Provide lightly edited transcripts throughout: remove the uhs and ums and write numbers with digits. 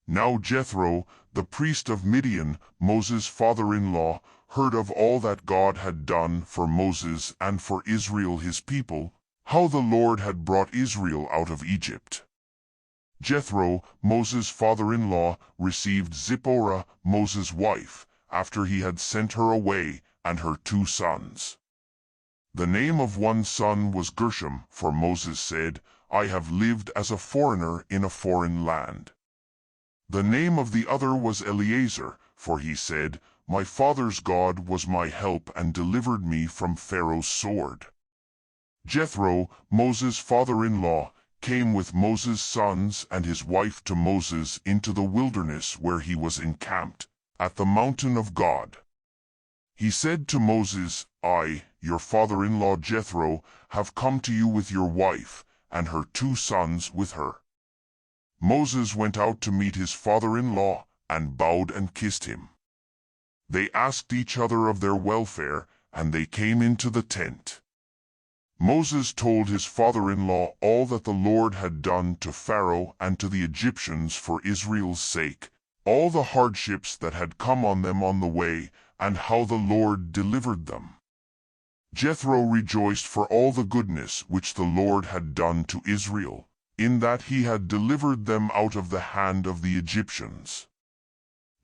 Now Jethro, the priest of Midian, Moses' father-in-law, heard of all that God had done for Moses and for Israel his people, how the Lord had brought Israel out of Egypt. Jethro, Moses' father-in-law, received Zipporah, Moses' wife, after he had sent her away, and her 2 sons. The name of one son was Gershom, for Moses said, I have lived as a foreigner in a foreign land. The name of the other was Eleazar, for he said, My father's God was my help and delivered me from Pharaoh's sword. Jethro, Moses' father-in-law, came with Moses' sons and his wife to Moses into the wilderness where he was encamped, at the mountain of God. He said to Moses, I, your father-in-law Jethro, have come to you with your wife, and her 2 sons with her. Moses went out to meet his father-in-law, and bowed and kissed him. They asked each other of their welfare, and they came into the tent. Moses told his father-in-law all that the Lord had done to Pharaoh and to the Egyptians for Israel's sake, all the hardships that had come on them on the way, and how the Lord delivered them. Jethro rejoiced for all the goodness which the Lord had done to Israel, in that he had delivered them out of the hand of the Egyptians.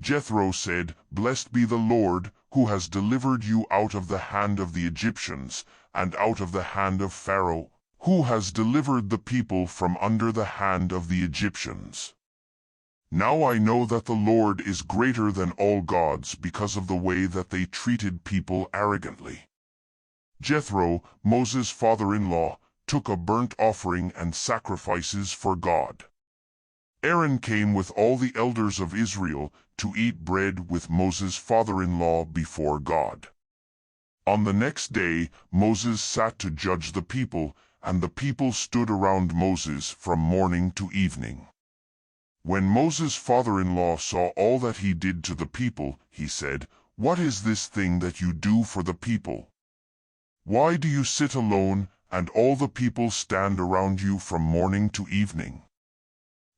Jethro said, Blessed be the Lord, who has delivered you out of the hand of the Egyptians, and out of the hand of Pharaoh, who has delivered the people from under the hand of the Egyptians. Now I know that the Lord is greater than all gods because of the way that they treated people arrogantly. Jethro, Moses' father-in-law, took a burnt offering and sacrifices for God. Aaron came with all the elders of Israel to eat bread with Moses' father-in-law before God. On the next day Moses sat to judge the people, and the people stood around Moses from morning to evening. When Moses' father-in-law saw all that he did to the people, he said, What is this thing that you do for the people? Why do you sit alone, and all the people stand around you from morning to evening?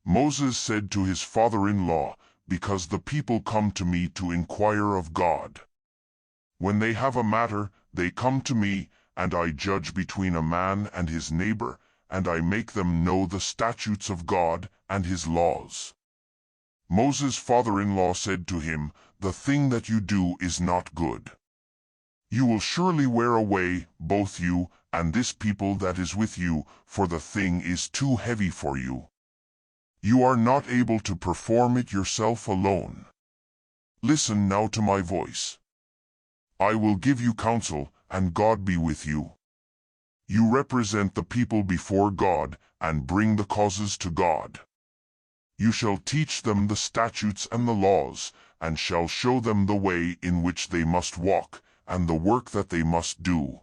Moses said to his father-in-law, Because the people come to me to inquire of God. When they have a matter, they come to me, and I judge between a man and his neighbor, and I make them know the statutes of God and his laws. Moses' father-in-law said to him, The thing that you do is not good. You will surely wear away, both you and this people that is with you, for the thing is too heavy for you. You are not able to perform it yourself alone. Listen now to my voice. I will give you counsel, and God be with you. You represent the people before God, and bring the causes to God. You shall teach them the statutes and the laws, and shall show them the way in which they must walk, and the work that they must do.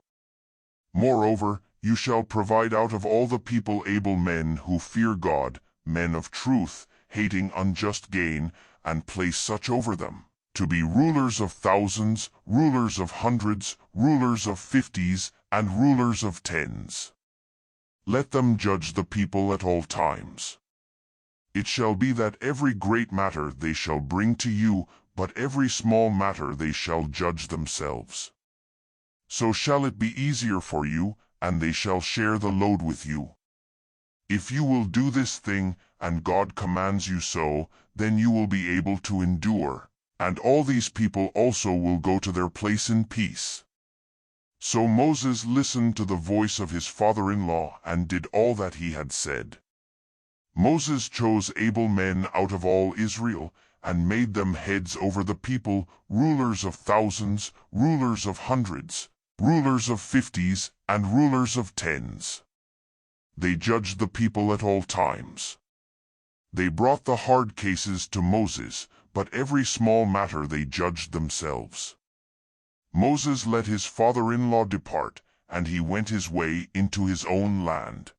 Moreover, you shall provide out of all the people able men who fear God, men of truth, hating unjust gain, and place such over them, to be rulers of thousands, rulers of hundreds, rulers of 50s, and rulers of 10s. Let them judge the people at all times. It shall be that every great matter they shall bring to you, but every small matter they shall judge themselves. So shall it be easier for you, and they shall share the load with you. If you will do this thing, and God commands you so, then you will be able to endure, and all these people also will go to their place in peace. So Moses listened to the voice of his father-in-law and did all that he had said. Moses chose able men out of all Israel, and made them heads over the people, rulers of thousands, rulers of hundreds, rulers of 50s, and rulers of 10s. They judged the people at all times. They brought the hard cases to Moses, but every small matter they judged themselves. Moses let his father-in-law depart, and he went his way into his own land.